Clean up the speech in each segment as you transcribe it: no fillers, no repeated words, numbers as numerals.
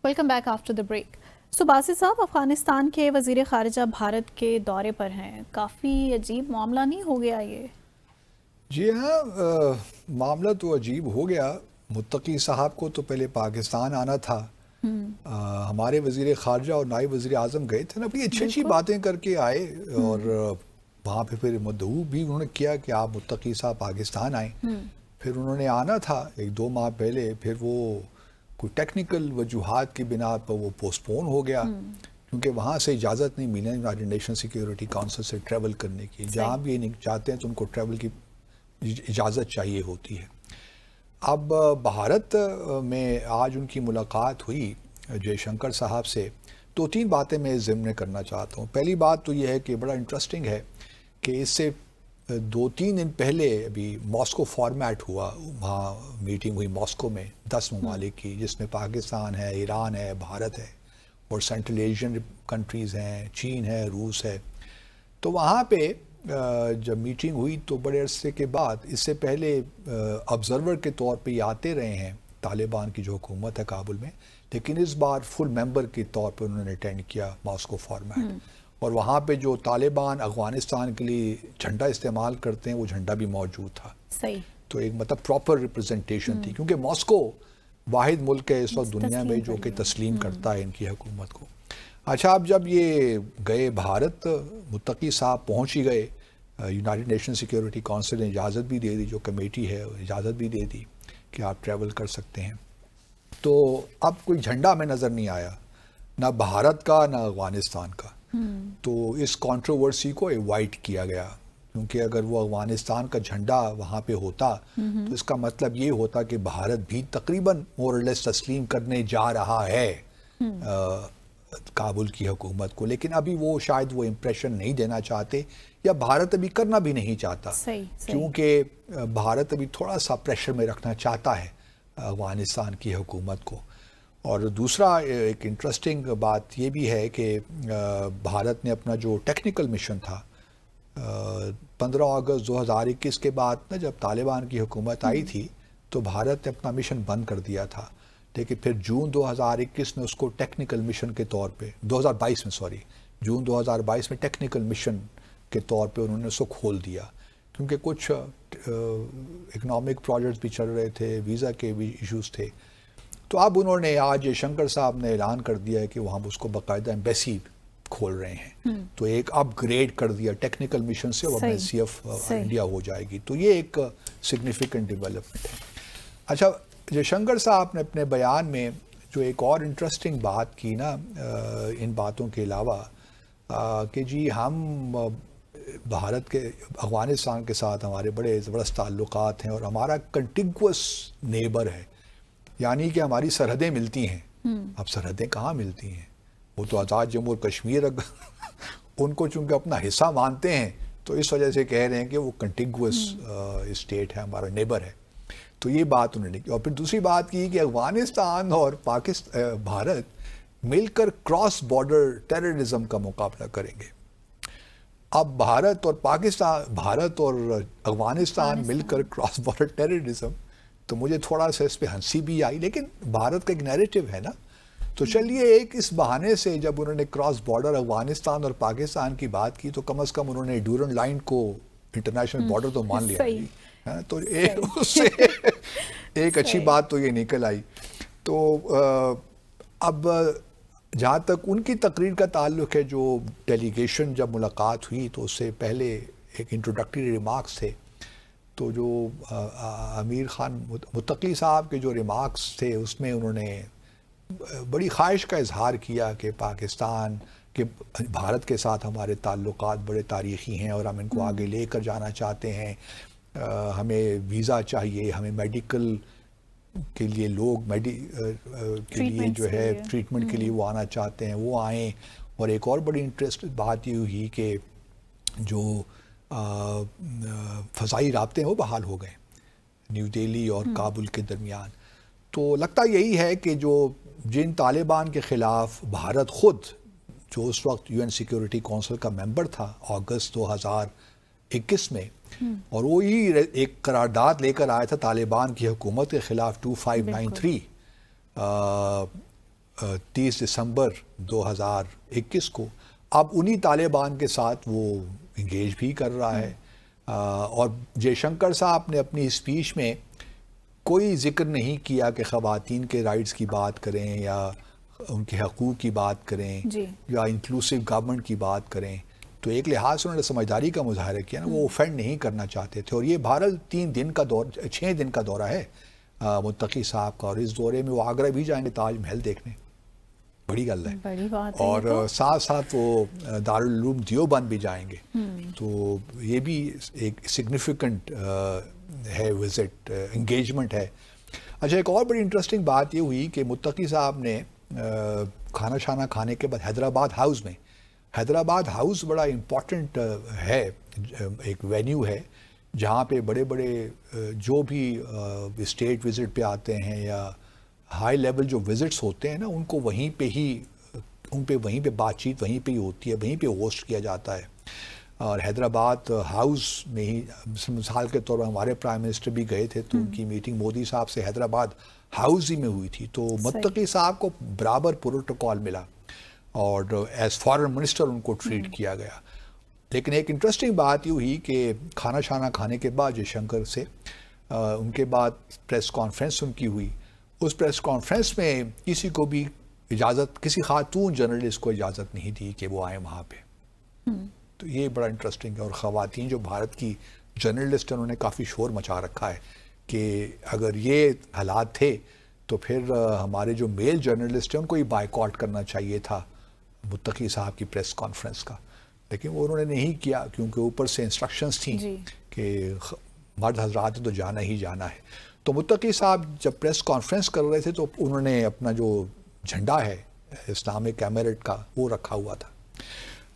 Welcome back after the break. So Basit صاحب، افغانستان کے وزیر خارجہ بھارت کے دورے پر ہیں. کافی عجیب معاملہ نہیں ہو گیا یہ؟ جی ہاں، معاملہ تو عجیب ہو گیا. متقی صاحب کو تو پہلے پاکستان آنا تھا. ہمارے وزیر خارجہ اور نائب وزیر اعظم گئے تھے نا، بڑی اچھی اچھی باتیں کر کے آئے، اور وہاں پہ پھر مدعو بھی انہوں نے کیا کہ آپ متقی صاحب پاکستان آئیں. پھر انہوں نے آنا تھا 1-2 ماہ پہلے، پھر وہ کوئی ٹیکنیکل وجوہات کی بنا پر وہ پوسٹ پون ہو گیا، کیونکہ وہاں سے اجازت نہیں ملی یونائیٹڈ نیشن سیکیورٹی کونسل سے ٹریول کرنے کی. جہاں بھی یہ چاہتے ہیں تو ان کو ٹریول کی اجازت چاہیے ہوتی ہے. اب بھارت میں آج ان کی ملاقات ہوئی جے شنکر صاحب سے. 2-3 باتیں میں ضمن میں کرنا چاہتا ہوں. پہلی بات تو یہ ہے کہ بڑا انٹرسٹنگ ہے کہ اس سے 2-3 دن پہلے ابھی ماسکو فارمیٹ ہوا، وہاں میٹنگ ہوئی ماسکو میں 10 ممالک کی، جس میں پاکستان ہے، ایران ہے، بھارت ہے، اور سینٹرل ایشین کنٹریز ہیں، چین ہے، روس ہے. تو وہاں پہ جب میٹنگ ہوئی تو بڑے عرصے کے بعد، اس سے پہلے آبزرور کے طور پہ یہ آتے رہے ہیں طالبان کی جو حکومت ہے کابل میں، لیکن اس بار فل ممبر کے طور پہ انہوں نے اٹینڈ کیا ماسکو فارمیٹ. اور وہاں پہ جو طالبان افغانستان کے لیے جھنڈا استعمال کرتے ہیں وہ جھنڈا بھی موجود تھا. صحیح. تو ایک مطلب پراپر ریپرزنٹیشن تھی، کیونکہ ماسکو واحد ملک ہے اس وقت دنیا میں جو کہ تسلیم کرتا ہے ان کی حکومت کو. اچھا، اب جب یہ گئے بھارت، متقی صاحب پہنچ ہی گئے، یونائیٹڈ نیشن سیکیورٹی کونسل نے اجازت بھی دے دی، جو کمیٹی ہے اجازت بھی دے دی کہ آپ ٹریول کر سکتے ہیں. تو اب کوئی جھنڈا میں نظر نہیں آیا، نہ بھارت کا نہ افغانستان کا. تو اس کنٹروورسی کو ایوائڈ کیا گیا، کیونکہ اگر وہ افغانستان کا جھنڈا وہاں پہ ہوتا تو اس کا مطلب یہ ہوتا کہ بھارت بھی تقریباً مور اور لیس تسلیم کرنے جا رہا ہے کابل کی حکومت کو. لیکن ابھی وہ شاید وہ امپریشن نہیں دینا چاہتے، یا بھارت ابھی کرنا بھی نہیں چاہتا، کیونکہ بھارت ابھی تھوڑا سا پریشر میں رکھنا چاہتا ہے افغانستان کی حکومت کو. اور دوسرا ایک انٹرسٹنگ بات یہ بھی ہے کہ بھارت نے اپنا جو ٹیکنیکل مشن تھا 15 اگست 2021 کے بعد نا، جب طالبان کی حکومت آئی تھی تو بھارت نے اپنا مشن بند کر دیا تھا. لیکن پھر جون 2021 میں اس کو ٹیکنیکل مشن کے طور پہ، 2022 میں جون 2022 میں ٹیکنیکل مشن کے طور پہ انہوں نے اس کو کھول دیا، کیونکہ کچھ اکنامک پروجیکٹس بھی چل رہے تھے، ویزا کے بھی ایشوز تھے. تو اب انہوں نے آج شنکر صاحب نے اعلان کر دیا ہے کہ وہ ہم اس کو باقاعدہ ایمبیسی کھول رہے ہیں. تو ایک اپ گریڈ کر دیا ٹیکنیکل مشن سے، وہ ایمبیسی آف انڈیا ہو جائے گی. تو یہ ایک سگنیفیکنٹ ڈیولپمنٹ ہے. اچھا، جے شنکر صاحب نے اپنے بیان میں جو ایک اور انٹرسٹنگ بات کی نا ان باتوں کے علاوہ، کہ جی ہم بھارت کے افغانستان کے ساتھ ہمارے بڑے زبردست تعلقات ہیں، اور ہمارا کنٹیگوس نیبر ہے، یعنی کہ ہماری سرحدیں ملتی ہیں. اب سرحدیں کہاں ملتی ہیں؟ وہ تو آزاد جمہور کشمیر ان کو چونکہ اپنا حصہ مانتے ہیں تو اس وجہ سے کہہ رہے ہیں کہ وہ کنٹیگوس اسٹیٹ ہے، ہمارا نیبر ہے. تو یہ بات انہوں نے کی. اور پھر دوسری بات کی کہ افغانستان اور بھارت مل کر کراس بارڈر ٹیررزم کا مقابلہ کریں گے. اب بھارت اور افغانستان مل کر کراس بارڈر ٹیررزم، تو مجھے تھوڑا سا اس پہ ہنسی بھی آئی، لیکن بھارت کا ایک نیریٹو ہے نا. تو چلیے ایک اس بہانے سے جب انہوں نے کراس بارڈر افغانستان اور پاکستان کی بات کی تو کم از کم انہوں نے ڈیورنڈ لائن کو انٹرنیشنل بارڈر تو مان لیا. تو اس سے ایک اچھی بات تو یہ نکل آئی. تو اب جہاں تک ان کی تقریر کا تعلق ہے، جو ڈیلیگیشن جب ملاقات ہوئی تو اس سے پہلے ایک انٹروڈکٹری ریمارکس تھے. تو جو امیر خان متقی صاحب کے جو ریمارکس تھے اس میں انہوں نے بڑی خواہش کا اظہار کیا کہ پاکستان کہ بھارت کے ساتھ ہمارے تعلقات بڑے تاریخی ہیں اور ہم ان کو آگے لے کر جانا چاہتے ہیں. ہمیں ویزا چاہیے، ہمیں میڈیکل کے لیے لوگ کے لیے جو ہے ٹریٹمنٹ کے لیے وہ آنا چاہتے ہیں، وہ آئیں. اور ایک اور بڑی انٹرسٹ بات یہ ہوئی کہ جو فضائی رابطے ہیں وہ بحال ہو گئے نیو دہلی اور کابل کے درمیان. تو لگتا یہی ہے کہ جن طالبان کے خلاف بھارت خود، جو اس وقت UN سیکیورٹی کونسل کا ممبر تھا اگست 2021 میں، اور وہی ایک قرارداد لے کر آیا تھا طالبان کی حکومت کے خلاف 2593، 30 دسمبر 2021 کو اب انہی طالبان کے ساتھ وہ انگیج بھی کر رہا ہے. اور جے شنکر صاحب نے اپنی اسپیچ میں کوئی ذکر نہیں کیا کہ خواتین کے رائٹس کی بات کریں یا ان کے حقوق کی بات کریں یا انکلوسیو گورنمنٹ کی بات کریں. تو ایک لحاظ سے انہوں نے سمجھداری کا مظاہرہ کیا نا, وہ اوفینڈ نہیں کرنا چاہتے تھے. اور یہ بہرحال 6 دن کا دورہ ہے متقی صاحب کا, اور اس دورے میں وہ آگرہ بھی جائیں گے تاج محل دیکھنے, بڑی گل ہے. اور ساتھ ساتھ وہ دارالعلوم دیوبند بھی جائیں گے. تو یہ بھی ایک سگنیفیکنٹ ہے وزٹ, انگیجمنٹ ہے. اچھا, ایک اور بڑی انٹرسٹنگ بات یہ ہوئی کہ متقی صاحب نے کھانا شانا کھانے کے بعد حیدرآباد ہاؤس بڑا امپورٹنٹ ہے, ایک وینیو ہے جہاں پہ بڑے بڑے جو بھی اسٹیٹ وزٹ پہ آتے ہیں یا ہائی لیول جو وزٹس ہوتے ہیں نا, ان کو وہیں پہ بات چیت وہیں پہ ہی ہوتی ہے, وہیں پہ ہوسٹ کیا جاتا ہے. اور حیدرآباد ہاؤس میں ہی مثال کے طور پر ہمارے پرائم منسٹر بھی گئے تھے, تو ان کی میٹنگ مودی صاحب سے حیدرآباد ہاؤس ہی میں ہوئی تھی. تو متقی صاحب کو برابر پروٹوکال ملا اور ایز فارن منسٹر ان کو ٹریٹ کیا گیا. لیکن ایک انٹرسٹنگ بات یہ ہوئی کہ کھانا شانا کھانے کے بعد جے شنکر سے ان کے بعد پریس کانفرنس ان کی ہوئی. اس پریس کانفرنس میں کسی کو بھی اجازت, کسی خاتون جرنلسٹ کو اجازت نہیں دی کہ وہ آئیں وہاں پہ. تو یہ بڑا انٹرسٹنگ ہے. اور خواتین جو بھارت کی جرنلسٹ ہیں, انہوں نے کافی شور مچا رکھا ہے کہ اگر یہ حالات تھے تو پھر ہمارے جو میل جرنلسٹ ہیں ان کو ہی بائیکاٹ کرنا چاہیے تھا متقی صاحب کی پریس کانفرنس کا. لیکن وہ انہوں نے نہیں کیا کیونکہ اوپر سے انسٹرکشنز تھیں کہ مرد حضرات تو جانا ہی جانا ہے. تو متقی صاحب جب پریس کانفرنس کر رہے تھے تو انہوں نے اپنا جو جھنڈا ہے اسلامک ایمریٹ کا وہ رکھا ہوا تھا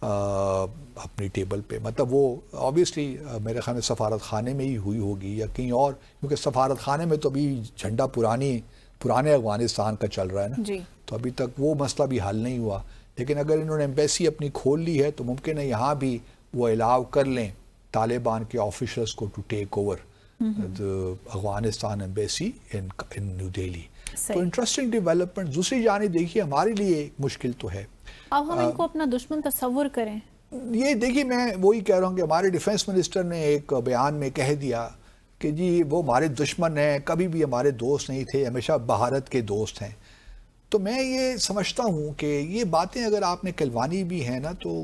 اپنی ٹیبل پہ. مطلب وہ آبویسلی میرے خیال میں سفارت خانے میں ہی ہوئی ہوگی یا کہیں اور, کیونکہ سفارت خانے میں تو ابھی جھنڈا پرانے افغانستان کا چل رہا ہے نا, تو ابھی تک وہ مسئلہ بھی حل نہیں ہوا. لیکن اگر انہوں نے ایمبیسی اپنی کھول لی ہے تو ممکن ہے یہاں بھی وہ الاؤ کر لیں طالبان کے آفیشلز کو to take over Afghanistan embassy in new Delhi. تو انٹرسٹنگ ڈیولپمنٹ. دوسری جانب دیکھیے ہمارے لیے مشکل تو ہے, اب ہم ان کو اپنا دشمن تصور کریں. یہ دیکھیے میں وہی کہہ رہا ہوں کہ ہمارے ڈیفنس منسٹر نے ایک بیان میں کہہ دیا کہ جی وہ ہمارے دشمن ہیں, کبھی بھی ہمارے دوست نہیں تھے, ہمیشہ بھارت کے دوست ہیں. تو میں یہ سمجھتا ہوں کہ یہ باتیں اگر آپ نے کلوانی بھی ہیں نا تو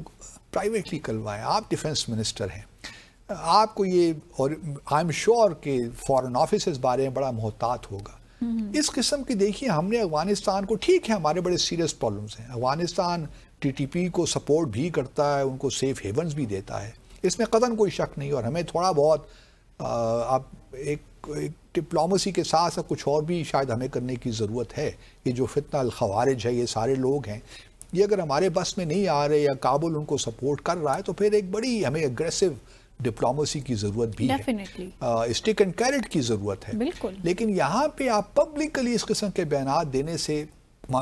پرائیویٹلی کلوائیں. آپ ڈیفنس منسٹر ہیں, آپ کو یہ, اور آئی ایم شیور کہ فارن آفس اس بارے میں بڑا محتاط ہوگا. اس قسم کی دیکھیے ہم نے افغانستان کو, ٹھیک ہے ہمارے بڑے سیریس پرابلمس ہیں, افغانستان ٹی ٹی پی کو سپورٹ بھی کرتا ہے, ان کو سیف ہیونز بھی دیتا ہے, اس میں قطعاً کوئی شک نہیں. اور ہمیں تھوڑا بہت اب ایک ڈپلومسی کے ساتھ ساتھ کچھ اور بھی شاید ہمیں کرنے کی ضرورت ہے. یہ جو فتنہ الخوارج ہے, یہ سارے لوگ ہیں, یہ اگر ہمارے بس میں نہیں آ رہے یا کابل ان کو سپورٹ کر رہا ہے تو پھر ایک بڑی ہمیں اگریسو ڈپلومسی کی ضرورت بھی ہے, اسٹک اینڈ کیرٹ کی ضرورت ہے. لیکن یہاں پہ آپ پبلکلی اس قسم کے بیانات دینے سے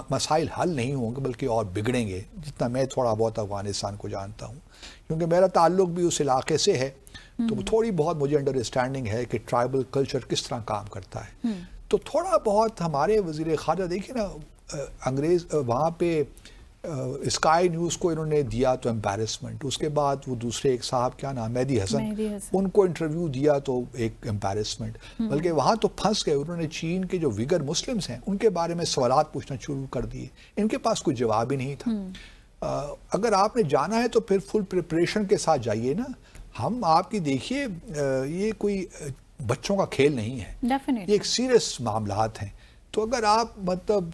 مسائل حل نہیں ہوں گے بلکہ اور بگڑیں گے, جتنا میں تھوڑا بہت افغانستان کو جانتا ہوں, کیونکہ میرا تعلق بھی اس علاقے سے ہے. تو تھوڑی بہت مجھے انڈرسٹینڈنگ ہے کہ ٹرائبل کلچر کس طرح کام کرتا ہے. تو تھوڑا بہت ہمارے وزیر خارجہ دیکھیں نا, انگریز وہاں پہ اسکائی نیوز کو انہوں نے دیا تو امپیرسمنٹ, اس کے بعد وہ دوسرے ایک صاحب کیا نام مہدی حسن, ان کو انٹرویو دیا تو ایک امپیرسمنٹ. بلکہ وہاں تو پھنس گئے, انہوں نے چین کے جو ویگر مسلمز ہیں ان کے بارے میں سوالات پوچھنا شروع کر دیے, ان کے پاس کوئی جواب ہی نہیں تھا. اگر آپ نے جانا ہے تو پھر فل پریپریشن کے ساتھ جائیے نا. ہم آپ کی دیکھیے یہ کوئی بچوں کا کھیل نہیں ہے, یہ ایک سیریس معاملات ہیں. تو اگر آپ مطلب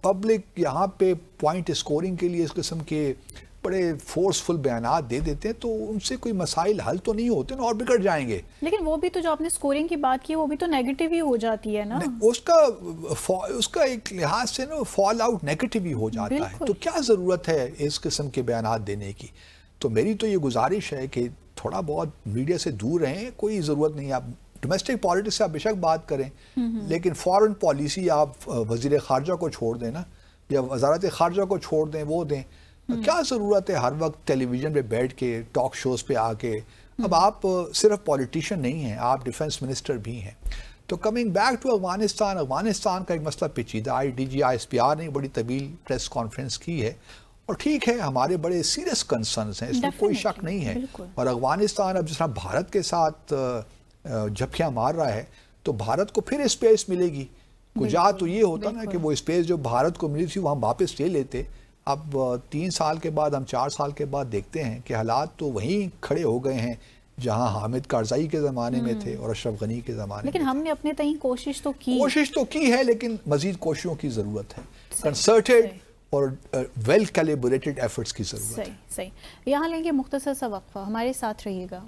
پبلک یہاں پہ پوائنٹ اسکورنگ کے لیے اس قسم کے بڑے فورسفل بیانات دے دیتے ہیں تو ان سے کوئی مسائل حل تو نہیں ہوتے نا, اور بگڑ جائیں گے. لیکن وہ بھی تو جو آپ نے اسکورنگ کی بات کی وہ بھی تو نیگیٹو ہی ہو جاتی ہے نا, اس کا ایک لحاظ سے نا فال آؤٹ نیگیٹو ہی ہو جاتا ہے. تو کیا ضرورت ہے اس قسم کے بیانات دینے کی. تو میری تو یہ گزارش ہے کہ تھوڑا بہت میڈیا سے دور رہیں, کوئی ضرورت نہیں. آپ ڈومیسٹک پالیٹکس سے آپ بے شک بات کریں, لیکن فارن پالیسی آپ وزیر خارجہ کو چھوڑ دیں نا, یا وزارت خارجہ کو چھوڑ دیں, وہ دیں. کیا ضرورت ہے ہر وقت ٹیلی ویژن پہ بیٹھ کے ٹاک شوز پہ آ کے. اب آپ صرف پولیٹیشین نہیں ہیں, آپ ڈیفنس منسٹر بھی ہیں. تو کمنگ بیک ٹو افغانستان کا ایک مسئلہ پیچیدہ ہے. DGISPR نے بڑی طویل پریس کانفرنس کی ہے اور ٹھیک ہے ہمارے بڑے سیریس کنسرنز ہیں, اس میں کوئی شک نہیں ہے. اور افغانستان اب جس طرح بھارت کے ساتھ جھپکیاں مار رہا ہے تو بھارت کو پھر اسپیس ملے گی. کجا تو یہ ہوتا نا کہ وہ اسپیس جو بھارت کو ملی تھی وہ ہم واپس لے لیتے. اب 3 سال کے بعد, ہم 4 سال کے بعد دیکھتے ہیں کہ حالات تو وہیں کھڑے ہو گئے ہیں جہاں حامد کارزائی کے زمانے میں تھے اور اشرف غنی کے زمانے میں. لیکن ہم نے اپنے تئیں کوشش تو کی ہے, لیکن مزید کوششوں کی ضرورت ہے. کنسرٹڈ اور ویل کیلیبریٹڈ ایفرٹس کی ضرورت ہے. صحیح. یہاں لیں گے مختصر سا وقفہ, ہمارے ساتھ رہیے گا.